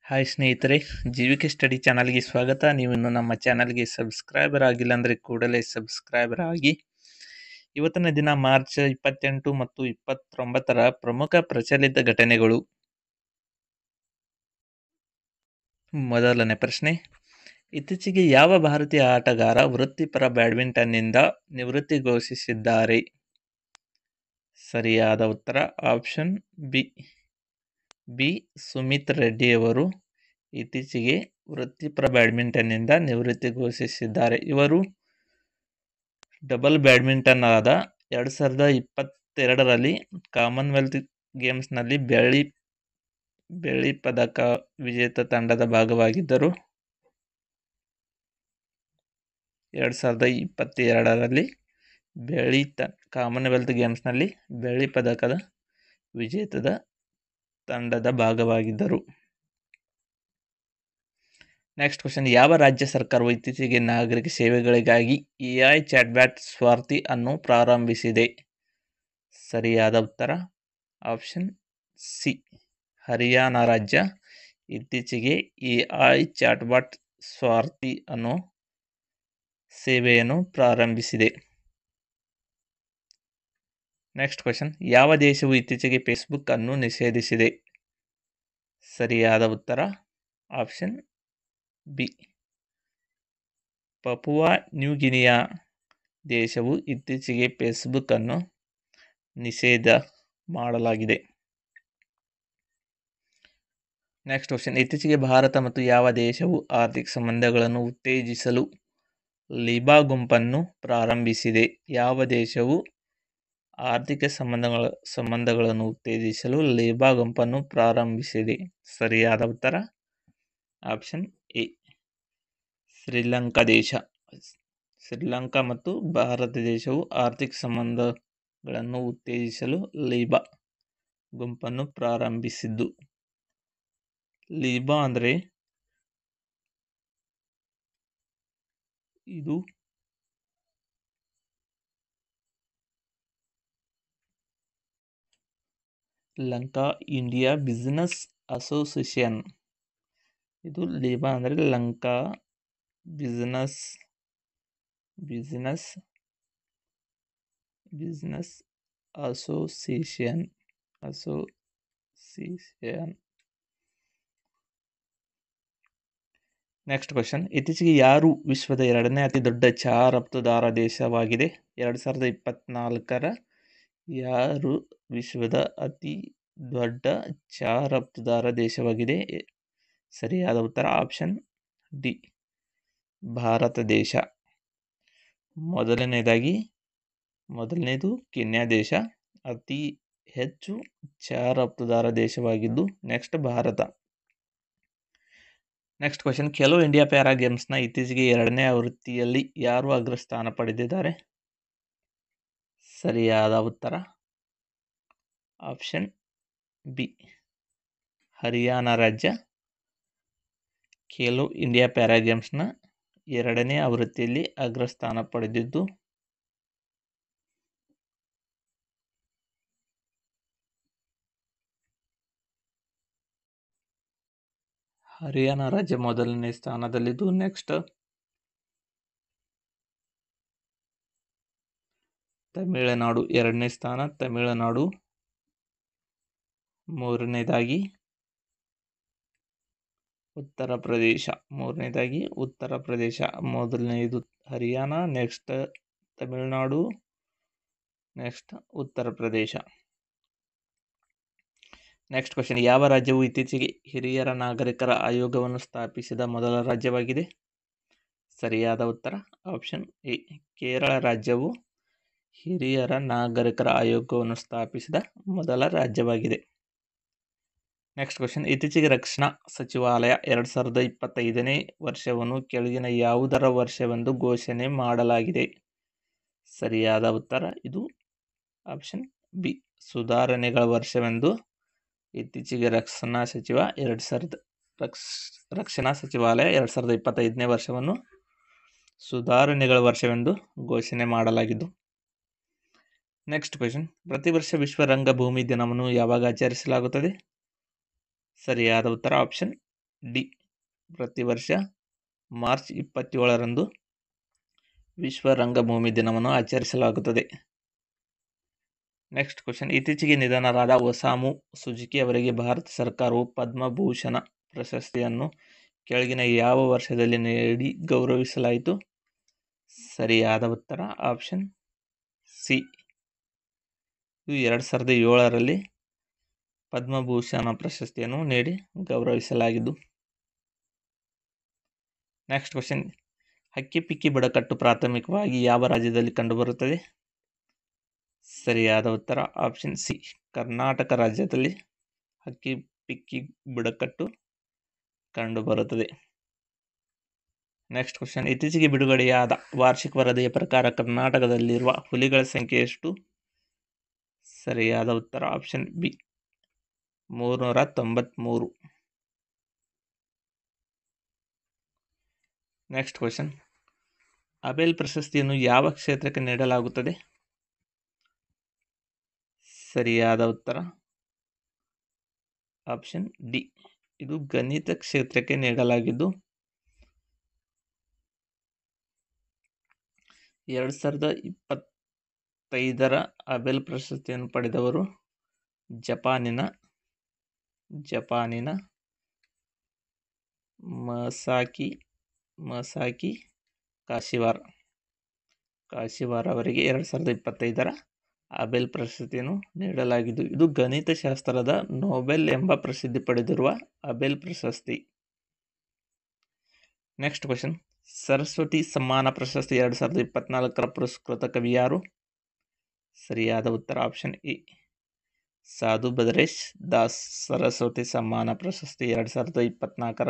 Hi ಸ್ನೇಹಿತರೆ, ಜೀವಿಕೆ study ಚಾನಲ್ಗೆ ಸ್ವಾಗತ. ನೀವು ಇನ್ನು ನಮ್ಮ ಚಾನಲ್ಗೆ ಸಬ್ಸ್ಕ್ರೈಬರ್ ಆಗಿಲ್ಲ ಅಂದರೆ ಕೂಡಲೇ ಸಬ್ಸ್ಕ್ರೈಬರ್ ಆಗಿ. ಇವತ್ತಿನ ದಿನ ಮಾರ್ಚ್ 28 ಮತ್ತು 29ರ ಪ್ರಮುಖ ಪ್ರಚಲಿತ ಘಟನೆಗಳು. ಮೊದಲನೇ ಪ್ರಶ್ನೆ, ಇತ್ತೀಚೆಗೆ ಯಾವ ಭಾರತೀಯ ಆಟಗಾರ ವೃತ್ತಿಪರ ಬ್ಯಾಡ್ಮಿಂಟನ್ನಿಂದ ನಿವೃತ್ತಿ ಘೋಷಿಸಿದ್ದಾರೆ? ಸರಿಯಾದ ಉತ್ತರ ಆಪ್ಷನ್ ಬಿ ಸುಮಿತ್ ರೆಡ್ಡಿಯವರು ಇತ್ತೀಚೆಗೆ ವೃತ್ತಿಪರ ಬ್ಯಾಡ್ಮಿಂಟನ್ನಿಂದ ನಿವೃತ್ತಿ ಘೋಷಿಸಿದ್ದಾರೆ. ಇವರು ಡಬಲ್ ಬ್ಯಾಡ್ಮಿಂಟನ್ ಆದ 2022ರಲ್ಲಿ ಕಾಮನ್ವೆಲ್ತ್ ಗೇಮ್ಸ್ನಲ್ಲಿ ಬೆಳ್ಳಿ ಪದಕ ವಿಜೇತ ತಂಡದ ಭಾಗವಾಗಿದ್ದರು. 2022ರಲ್ಲಿ ಕಾಮನ್ವೆಲ್ತ್ ಗೇಮ್ಸ್ನಲ್ಲಿ ಬೆಳ್ಳಿ ಪದಕದ ವಿಜೇತದ ತಂಡದ ಭಾಗವಾಗಿದ್ದರು. ನೆಕ್ಸ್ಟ್ ಕ್ವಶನ್, ಯಾವ ರಾಜ್ಯ ಸರ್ಕಾರವು ಇತ್ತೀಚೆಗೆ ನಾಗರಿಕ ಸೇವೆಗಳಿಗಾಗಿ AI ಚಾಟ್ಬ್ಯಾಟ್ ಸ್ವಾರ್ಥಿ ಅನ್ನು ಪ್ರಾರಂಭಿಸಿದೆ? ಸರಿಯಾದ ಉತ್ತರ ಆಪ್ಷನ್ ಸಿ ಹರಿಯಾಣ ರಾಜ್ಯ ಇತ್ತೀಚೆಗೆ AI ಚಾಟ್ಬಾಟ್ ಸ್ವಾರ್ಥಿ ಅನ್ನೋ ಸೇವೆಯನ್ನು ಪ್ರಾರಂಭಿಸಿದೆ. ನೆಕ್ಸ್ಟ್ ಕ್ವಶನ್, ಯಾವ ದೇಶವು ಇತ್ತೀಚೆಗೆ ಫೇಸ್ಬುಕ್ ಅನ್ನು ನಿಷೇಧಿಸಿದೆ? ಸರಿಯಾದ ಉತ್ತರ ಆಪ್ಷನ್ ಬಿ ಪಪುವಾ ನ್ಯೂಗಿನಿಯಾ ದೇಶವು ಇತ್ತೀಚೆಗೆ ಫೇಸ್ಬುಕ್ ಅನ್ನು ನಿಷೇಧ ಮಾಡಲಾಗಿದೆ. ನೆಕ್ಸ್ಟ್ ಕ್ವಶನ್, ಇತ್ತೀಚೆಗೆ ಭಾರತ ಮತ್ತು ಯಾವ ದೇಶವು ಆರ್ಥಿಕ ಸಂಬಂಧಗಳನ್ನು ಉತ್ತೇಜಿಸಲು ಲಿಬಾ ಗುಂಪನ್ನು ಪ್ರಾರಂಭಿಸಿದೆ? ಯಾವ ದೇಶವು ಆರ್ಥಿಕ ಸಂಬಂಧಗಳನ್ನು ಉತ್ತೇಜಿಸಲು ಲಿಬಾ ಗುಂಪನ್ನು ಪ್ರಾರಂಭಿಸಿದೆ? ಸರಿಯಾದ ಉತ್ತರ ಆಪ್ಷನ್ ಎ ಶ್ರೀಲಂಕಾ ದೇಶ. ಶ್ರೀಲಂಕಾ ಮತ್ತು ಭಾರತ ದೇಶವು ಆರ್ಥಿಕ ಸಂಬಂಧಗಳನ್ನು ಉತ್ತೇಜಿಸಲು ಲಿಬಾ ಗುಂಪನ್ನು ಪ್ರಾರಂಭಿಸಿದ್ದು. ಲಿಬಾ ಅಂದರೆ ಇದು ಲಂಕಾ ಇಂಡಿಯಾ ಬಿಸಿನೆಸ್ ಅಸೋಸಿಯೇಷನ್. ಇದು ಲಿಬಾ ಅಂದರೆ Lanka business association. Next question, ಇತ್ತೀಚೆಗೆ ಯಾರು ವಿಶ್ವದ 2ನೇ ಅತಿ ದೊಡ್ಡ ಚಹಾ ರಫ್ತುದಾರ ದೇಶವಾಗಿದೆ? 2024ರ ಯಾರು ವಿಶ್ವದ ಅತಿ ದೊಡ್ಡ ಚಹಾ ರಫ್ತುದಾರ ದೇಶವಾಗಿದೆ? ಸರಿಯಾದ ಉತ್ತರ ಆಪ್ಷನ್ ಡಿ ಭಾರತ ದೇಶ. ಮೊದಲನೇದು ಕೆನ್ಯಾ ದೇಶ ಅತಿ ಹೆಚ್ಚು ಚಹಾ ರಫ್ತುದಾರ ದೇಶವಾಗಿದ್ದು, next Bharat. Next question, Khelo India para ಗೇಮ್ಸ್ನ ಇತ್ತೀಚೆಗೆ 2ನೇ ಆವೃತ್ತಿಯಲ್ಲಿ ಯಾರು ಅಗ್ರಸ್ಥಾನ ಪಡೆದಿದ್ದಾರೆ? ಸರಿಯಾದ ಉತ್ತರ ಆಪ್ಷನ್ ಬಿ ಹರಿಯಾಣ ರಾಜ್ಯ ಖೇಲೋ ಇಂಡಿಯಾ ಪ್ಯಾರಾ ಗೇಮ್ಸ್ನ 2ನೇ ಆವೃತ್ತಿಯಲ್ಲಿ ಅಗ್ರಸ್ಥಾನ ಪಡೆದಿದ್ದು. ಹರಿಯಾಣ ರಾಜ್ಯ ಮೊದಲನೇ ಸ್ಥಾನದಲ್ಲಿದ್ದು, ನೆಕ್ಸ್ಟ್ ತಮಿಳುನಾಡು 2ನೇ ಸ್ಥಾನ, ತಮಿಳುನಾಡು 3ನೇದಾಗಿ ಉತ್ತರ ಪ್ರದೇಶ, ಮೊದಲನೆಯದು Haryana, next Tamil Nadu, next Uttar Pradesh. Next question, ಯಾವ ರಾಜ್ಯವು ಇತ್ತೀಚೆಗೆ ಹಿರಿಯರ ನಾಗರಿಕರ ಆಯೋಗವನ್ನು ಸ್ಥಾಪಿಸಿದ ಮೊದಲ ರಾಜ್ಯವಾಗಿದೆ? ಸರಿಯಾದ ಉತ್ತರ ಆಪ್ಷನ್ ಎ ಕೇರಳ ರಾಜ್ಯವು ಹಿರಿಯರ ನಾಗರಿಕರ ಆಯೋಗವನ್ನು ಸ್ಥಾಪಿಸಿದ ಮೊದಲ ರಾಜ್ಯವಾಗಿದೆ. ನೆಕ್ಸ್ಟ್ ಕ್ವಶನ್, ಇತ್ತೀಚೆಗೆ ರಕ್ಷಣಾ ಸಚಿವಾಲಯ 2025ನೇ ವರ್ಷವನ್ನು ಕೆಳಗಿನ ಯಾವುದರ ವರ್ಷವೆಂದು ಘೋಷಣೆ ಮಾಡಲಾಗಿದೆ? ಸರಿಯಾದ ಉತ್ತರ ಇದು ಆಪ್ಷನ್ ಬಿ ಸುಧಾರಣೆಗಳ ವರ್ಷವೆಂದು ಇತ್ತೀಚೆಗೆ ರಕ್ಷಣಾ ಸಚಿವಾಲಯ 2025ನೇ ವರ್ಷವನ್ನು ಸುಧಾರಣೆಗಳ ವರ್ಷವೆಂದು ಘೋಷಣೆ ಮಾಡಲಾಗಿದ್ದು. ನೆಕ್ಸ್ಟ್ ಕ್ವೆಶ್ಚನ್, ಪ್ರತಿ ವರ್ಷ ವಿಶ್ವ ರಂಗಭೂಮಿ ದಿನವನ್ನು ಯಾವಾಗ ಆಚರಿಸಲಾಗುತ್ತದೆ? ಸರಿಯಾದ ಉತ್ತರ ಆಪ್ಷನ್ ಡಿ. ಪ್ರತಿ ವರ್ಷ ಮಾರ್ಚ್ 27ರಂದು ವಿಶ್ವ ರಂಗಭೂಮಿ ದಿನವನ್ನು ಆಚರಿಸಲಾಗುತ್ತದೆ. ನೆಕ್ಸ್ಟ್ ಕ್ವಶನ್, ಇತ್ತೀಚೆಗೆ ನಿಧನರಾದ ಒಸಾಮು ಸುಜುಕಿ ಅವರಿಗೆ ಭಾರತ ಸರ್ಕಾರವು ಪದ್ಮಭೂಷಣ ಪ್ರಶಸ್ತಿಯನ್ನು ಕೆಳಗಿನ ಯಾವ ವರ್ಷದಲ್ಲಿ ನೀಡಿ ಗೌರವಿಸಲಾಯಿತು? ಸರಿಯಾದ ಉತ್ತರ ಆಪ್ಷನ್ ಸಿ. ಇದು 2007ರಲ್ಲಿ ಪದ್ಮಭೂಷಣ ಪ್ರಶಸ್ತಿಯನ್ನು ನೀಡಿ ಗೌರವಿಸಲಾಗಿದ್ದು. ನೆಕ್ಸ್ಟ್ ಕ್ವಶನ್, ಹಕ್ಕಿಪಿಕ್ಕಿ ಬುಡಕಟ್ಟು ಪ್ರಾಥಮಿಕವಾಗಿ ಯಾವ ರಾಜ್ಯದಲ್ಲಿ ಕಂಡುಬರುತ್ತದೆ? ಸರಿಯಾದ ಉತ್ತರ ಆಪ್ಷನ್ ಸಿ. ಕರ್ನಾಟಕ ರಾಜ್ಯದಲ್ಲಿ ಹಕ್ಕಿಪಿಕ್ಕಿ ಬುಡಕಟ್ಟು ಕಂಡುಬರುತ್ತದೆ. ನೆಕ್ಸ್ಟ್ ಕ್ವಶನ್, ಇತ್ತೀಚೆಗೆ ಬಿಡುಗಡೆಯಾದ ವಾರ್ಷಿಕ ವರದಿಯ ಪ್ರಕಾರ ಕರ್ನಾಟಕದಲ್ಲಿರುವ ಹುಲಿಗಳ ಸಂಖ್ಯೆ ಎಷ್ಟು? ಸರಿಯಾದ ಉತ್ತರ option B. 393. Next question, Abel ಪ್ರಶಸ್ತಿಯನ್ನು ಯಾವ ಕ್ಷೇತ್ರಕ್ಕೆ ನೀಡಲಾಗುತ್ತದೆ? ಸರಿಯಾದ ಉತ್ತರ ಆಪ್ಷನ್ ಡಿ. ಇದು ಗಣಿತ ಕ್ಷೇತ್ರಕ್ಕೆ ನೀಡಲಾಗಿದ್ದು 2025ರ ಅಬೆಲ್ ಪ್ರಶಸ್ತಿಯನ್ನು ಪಡೆದವರು ಜಪಾನಿನ ಮಸಾಕಿ ಕಾಶಿವಾರ್ ಅವರಿಗೆ 2025ರ ಅಬೆಲ್ ಪ್ರಶಸ್ತಿಯನ್ನು ನೀಡಲಾಗಿದ್ದು ಇದು ಗಣಿತಶಾಸ್ತ್ರದ ನೊಬೆಲ್ ಎಂಬ ಪ್ರಸಿದ್ಧಿ ಪಡೆದಿರುವ ಅಬೆಲ್ ಪ್ರಶಸ್ತಿ. ನೆಕ್ಸ್ಟ್ ಕ್ವಶನ್, ಸರಸ್ವತಿ ಸಮ್ಮಾನ ಪ್ರಶಸ್ತಿ 2024ರ ಪುರಸ್ಕೃತ ಕವಿ ಯಾರು? ಸರಿಯಾದ ಉತ್ತರ ಆಪ್ಷನ್ ಎ. ಸಾಧು ಭದ್ರೇಶ್ ದಾಸ್. ಸರಸ್ವತಿ ಸಮ್ಮಾನ ಪ್ರಶಸ್ತಿ 2024ರ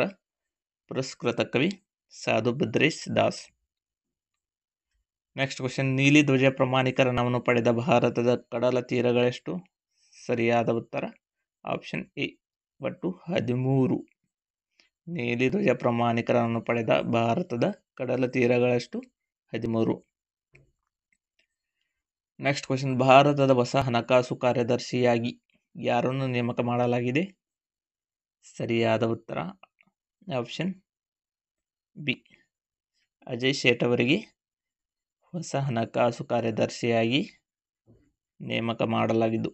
ಪುರಸ್ಕೃತ ಕವಿ ಸಾಧು ಭದ್ರೇಶ್ ದಾಸ್. ನೆಕ್ಸ್ಟ್ ಕ್ವಶನ್, ನೀಲಿ ಧ್ವಜ ಪ್ರಮಾಣೀಕರಣವನ್ನು ಪಡೆದ ಭಾರತದ ಕಡಲ ತೀರಗಳೆಷ್ಟು? ಸರಿಯಾದ ಉತ್ತರ ಆಪ್ಷನ್ ಎ. ಒಟ್ಟು 13. ನೀಲಿ ಧ್ವಜ ಪ್ರಮಾಣೀಕರಣವನ್ನು ಪಡೆದ ಭಾರತದ ಕಡಲ ತೀರಗಳೆಷ್ಟು? 13. ನೆಕ್ಸ್ಟ್ ಕ್ವಶನ್, ಭಾರತದ ಹೊಸ ಹಣಕಾಸು ಕಾರ್ಯದರ್ಶಿಯಾಗಿ ಯಾರನ್ನು ನೇಮಕ ಮಾಡಲಾಗಿದೆ? ಸರಿಯಾದ ಉತ್ತರ ಆಪ್ಷನ್ ಬಿ. ಅಜಯ್ ಸೇಠ್ ಅವರಿಗೆ ಹೊಸ ಹಣಕಾಸು ಕಾರ್ಯದರ್ಶಿಯಾಗಿ ನೇಮಕ ಮಾಡಲಾಗಿದ್ದು.